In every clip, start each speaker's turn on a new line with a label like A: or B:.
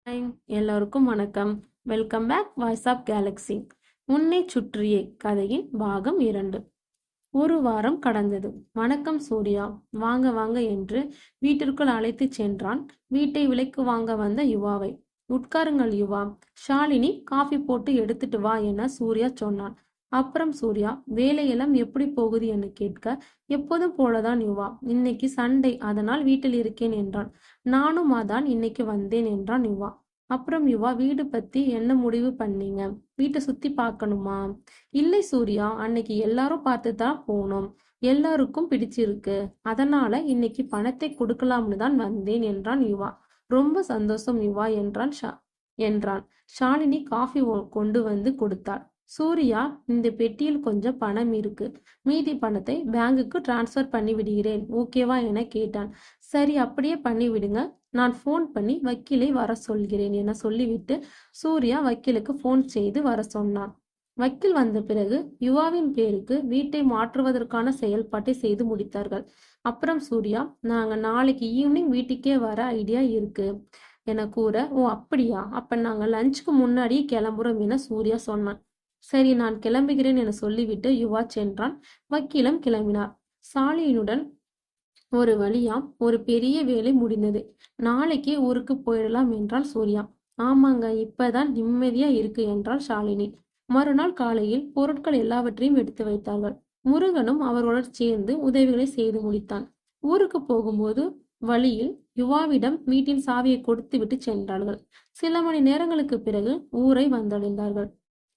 A: Hi, எல்லோருக்கும் வணக்கம். Welcome back Voice of Galaxy. உன்னை சுற்றியே கதையின் பாகம் 2. ஒரு வாரம் கடந்தது. வணக்கம் சூர்யா, வாங்க வாங்க என்று வீட்டிற்குள் அழைத்துச் சென்றான் வீட்டை விலைக்கு வாங்க வந்த யுவாவை. உட்காருங்கள் யுவா, ஷாலினி காஃபி போட்டு எடுத்துட்டு வா என சூர்யா சொன்னான். அப்புறம் சூர்யா, வேலையெல்லாம் எப்படி போகுது என கேட்க, எப்போதும் போலதான் யுவா, இன்னைக்கு சண்டே அதனால் வீட்டில் இருக்கேன் என்றான். நானும் அதான் இன்னைக்கு வந்தேன் என்றான் யுவா. அப்புறம் யுவா, வீடு பத்தி என்ன முடிவு பண்ணீங்க? வீட்டை சுத்தி பார்க்கணுமா? இல்லை சூர்யா, அன்னைக்கு எல்லாரும் பார்த்து தான் போனோம். எல்லாருக்கும் பிடிச்சிருக்கு. அதனால இன்னைக்கு பணத்தை கொடுக்கலாம்னு தான் வந்தேன் என்றான் யுவா. ரொம்ப சந்தோஷம் யுவா என்றான். ஷாலினி காஃபி கொண்டு வந்து கொடுத்தாள். சூர்யா, இந்த பெட்டியில் கொஞ்சம் பணம் இருக்கு. மீதி பணத்தை பேங்குக்கு டிரான்ஸ்ஃபர் பண்ணி விடுகிறேன், ஓகேவா என கேட்டான். சரி, அப்படியே பண்ணி விடுங்க. நான் ஃபோன் பண்ணி வக்கீலை வர சொல்கிறேன் என சொல்லிவிட்டு சூர்யா வக்கீலுக்கு ஃபோன் செய்து வர சொன்னான். வக்கீல் வந்த பிறகு யுவாவின் பேருக்கு வீட்டை மாற்றுவதற்கான செயல்பாட்டை செய்து முடித்தார்கள். அப்புறம் சூர்யா, நாங்க நாளைக்கு ஈவினிங் வீட்டுக்கே வர ஐடியா இருக்கு என கூற, ஓ அப்படியா, அப்ப நாங்க லஞ்சுக்கு முன்னாடியே கிளம்புறோம் என சூர்யா சொன்னான். சரி, நான் கிளம்புகிறேன் என சொல்லிவிட்டு யுவா சென்றான். வக்கீலம் கிளம்பினார். சாலியினுடன் ஒரு வழியாம் ஒரு பெரிய வேலை முடிந்தது. நாளைக்கே ஊருக்கு போயிடலாம் என்றான் சூர்யா. ஆமாங்க, இப்பதான் நிம்மதியா இருக்கு என்றாள் ஷாலினி. மறுநாள் காலையில் பொருட்கள் எல்லாவற்றையும் எடுத்து வைத்தார்கள். முருகனும் அவர்களுடன் சேர்ந்து உதவிகளை செய்து முடித்தான். ஊருக்கு போகும்போது வழியில் யுவாவிடம் வீட்டின் சாவியை கொடுத்து விட்டு சென்றார்கள். சில மணி நேரங்களுக்கு பிறகு ஊரை வந்தடைந்தார்கள்.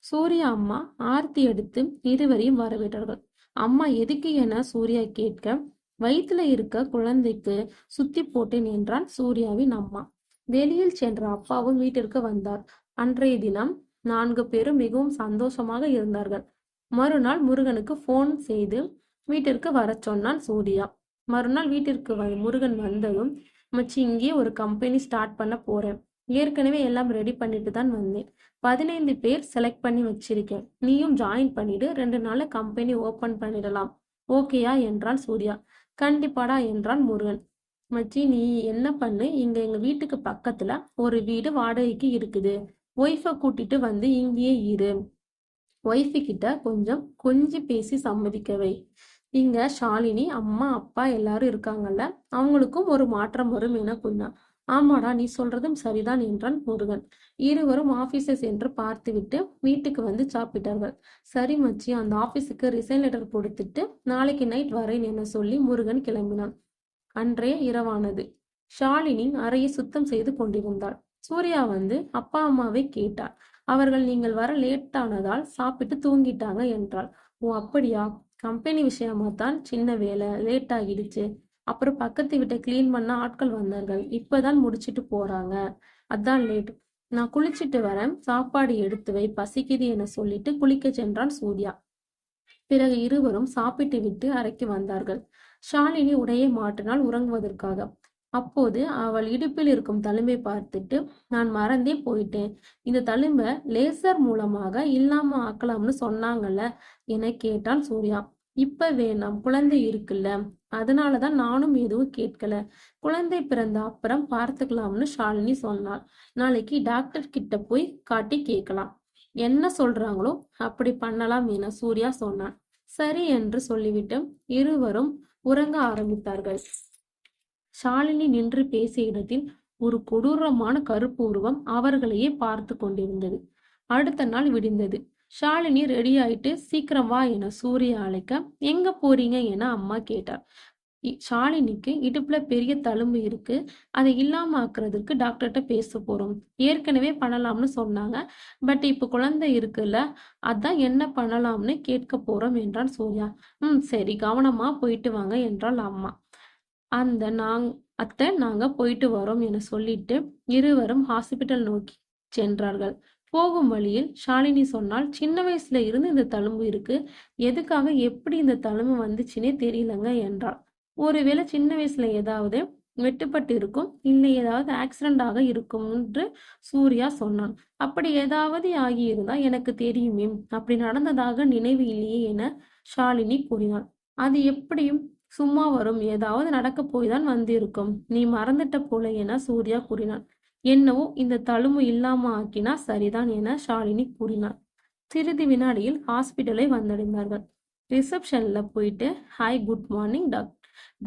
A: சூர்யா அம்மா ஆர்த்தி எடுத்து இருவரையும் வரவிட்டார்கள். அம்மா எதுக்கு என சூர்யா கேட்க, வயிற்றுல இருக்க குழந்தைக்கு சுத்தி போட்டேன் என்றான் சூர்யாவின் அம்மா. வெளியில் சென்ற அப்பாவும் வீட்டிற்கு வந்தார். அன்றைய தினம் 4 பேரும் மிகவும் சந்தோஷமாக இருந்தார்கள். மறுநாள் முருகனுக்கு போன் செய்து வீட்டிற்கு வர சொன்னான் சூர்யா. மறுநாள் வீட்டிற்கு முருகன் வந்ததும், மச்சி, இங்கே ஒரு கம்பெனி ஸ்டார்ட் பண்ண போறேன். ஏற்கனவே எல்லாம் ரெடி பண்ணிட்டு தான் வந்தேன். 15 பேர் செலக்ட் பண்ணி வச்சிருக்கேன். நீயும் ஜாயின் பண்ணிடு. 2 நாள்ல கம்பெனி ஓபன் பண்ணிடலாம், ஓகேயா என்றான் சூர்யா. கண்டிப்பாடா என்றான் முருகன். மச்சி, நீ என்ன பண்ணு, இங்க எங்க வீட்டுக்கு பக்கத்துல ஒரு வீடு வாடகைக்கு இருக்குது. ஒய்ஃபை கூட்டிட்டு வந்து இங்கேயே இரு. ஒய்ஃபு கிட்ட கொஞ்சம் கொஞ்சி பேசி சம்மதிக்கவை. இங்க ஷாலினி அம்மா அப்பா எல்லாரும் இருக்காங்கல்ல, அவங்களுக்கும் ஒரு மாற்றம் வரும் என கூறினான். ஆமாடா, நீ சொல்றதும் சரிதான் என்றான் முருகன். இருவரும் ஆபீஸை சென்று பார்த்துவிட்டு வீட்டுக்கு வந்து சாப்பிட்டார்கள். சரி மச்சி, அந்த ஆபீஸுக்கு ரிசைன் லெட்டர் கொடுத்துட்டு நாளைக்கு நைட் வரேன் என சொல்லி முருகன் கிளம்பினான். அன்றைய இரவானது. ஷாலினி அறையை சுத்தம் செய்து கொண்டிருந்தாள். சூர்யா வந்து அப்பா அம்மாவை கேட்டாள். அவர்கள் நீங்கள் வர லேட்டானதால் சாப்பிட்டு தூங்கிட்டாங்க என்றாள். ஓ அப்படியா, கம்பெனி விஷயமா தான் சின்ன வேலை லேட் ஆகிடுச்சு. அப்புறம் பக்கத்து வீட்டை கிளீன் பண்ண ஆட்கள் வந்தார்கள். இப்பதான் முடிச்சிட்டு போறாங்க, அதான் லேட். நான் குளிச்சிட்டு வரேன், சாப்பாடு எடுத்து வை, பசிக்குது என சொல்லிட்டு குளிக்க சென்றான் சூர்யா. பிறகு இருவரும் சாப்பிட்டு விட்டு அறைக்கு வந்தார்கள். ஷாலினி உடையை மாற்றினாள் உறங்குவதற்காக. அப்போது அவள் இடுப்பில் இருக்கும் தழும்பை பார்த்துட்டு, நான் மறந்தே போயிட்டேன், இந்த தழும்பை லேசர் மூலமாக இல்லாம ஆக்கலாம்னு சொன்னாங்கல்ல என கேட்டான் சூர்யா. இப்ப வேணாம், குழந்தை இருக்குல்ல, அதனாலதான் நானும் எதுவும் கேட்கல. குழந்தை பிறந்த அப்புறம் பார்த்துக்கலாம்னு ஷாலினி சொன்னாள். நாளைக்கு டாக்டர் கிட்ட போய் காட்டி கேட்கலாம், என்ன சொல்றாங்களோ அப்படி பண்ணலாம் என சூர்யா சொன்னான். சரி என்று சொல்லிவிட்டு இருவரும் உறங்க ஆரம்பித்தார்கள். ஷாலினி நின்று பேசிய இடத்தில் ஒரு கொடூரமான கருப்பு உருவம் அவர்களையே பார்த்து கொண்டிருந்தது. அடுத்த நாள் விடிந்தது. ஷாலினி ரெடி ஆயிட்டு சீக்கிரம் வா என சூர்யா அழைக்க, எங்க போறீங்க என அம்மா கேட்டார். ஷாலினிக்கு இடுப்புல பெரிய தழும்பு இருக்கு, அதை இல்லாம ஆக்குறதுக்கு டாக்டர்கிட்ட பேச போறோம். ஏற்கனவே பண்ணலாம்னு சொன்னாங்க, பட் இப்ப குழந்தை இருக்குல்ல, அதான் என்ன பண்ணலாம்னு கேட்க போறோம் என்றான் சூர்யா. சரி, கவனமா போயிட்டு வாங்க என்றாள் அம்மா. அத்தை, நாங்க போயிட்டு வரோம் என சொல்லிட்டு இருவரும் ஹாஸ்பிட்டல் நோக்கி சென்றார்கள். போகும் வழியில் ஷாலினி சொன்னால், சின்ன வயசுல இருந்து இந்த தழும்பு இருக்கு, எதுக்காக எப்படி இந்த தழும்பு வந்துச்சுன்னே தெரியலங்க என்றாள். ஒருவேளை சின்ன வயசுல ஏதாவது வெட்டுப்பட்டு இருக்கும், இல்லை ஏதாவது ஆக்சிடென்ட் ஆக இருக்கும் என்று சூர்யா சொன்னான். அப்படி ஏதாவது ஆகியிருந்தா எனக்கு தெரியுமே, அப்படி நடந்ததாக நினைவு இல்லையே என ஷாலினி கூறினாள். அது எப்படியும் சும்மா வரும், ஏதாவது நடக்க போய்தான் வந்திருக்கும், நீ மறந்துட்ட போல என சூர்யா கூறினான். என்னவோ இந்த தழும்பு இல்லாம ஆக்கினா சரிதான் என ஷாலினி கூறினார். சிறிது வினாடியில் ஹாஸ்பிட்டலை வந்தடைந்தார்கள். ரிசப்ஷன்ல போயிட்டு hi good morning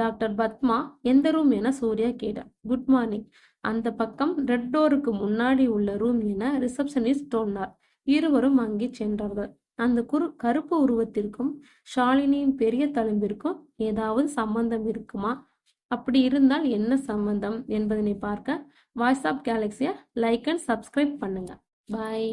A: doctor Padma எந்த ரூம் என சூர்யா கேட்டார். குட் மார்னிங், அந்த பக்கம் ரெட் டோருக்கு முன்னாடி உள்ள ரூம் என ரிசப்ஷனிஸ்ட் சொன்னார். இருவரும் அங்கே சென்றார்கள். அந்த கருப்பு உருவத்திற்கும் ஷாலினியின் பெரிய தழும்பிற்கும் ஏதாவது சம்பந்தம் இருக்குமா? அப்படி இருந்தால் என்ன சம்பந்தம் என்பதனை பார்க்க வாய்ஸ் ஆஃப் கேலக்ஸியை லைக் அண்ட் சப்ஸ்கிரைப் பண்ணுங்க. பாய்.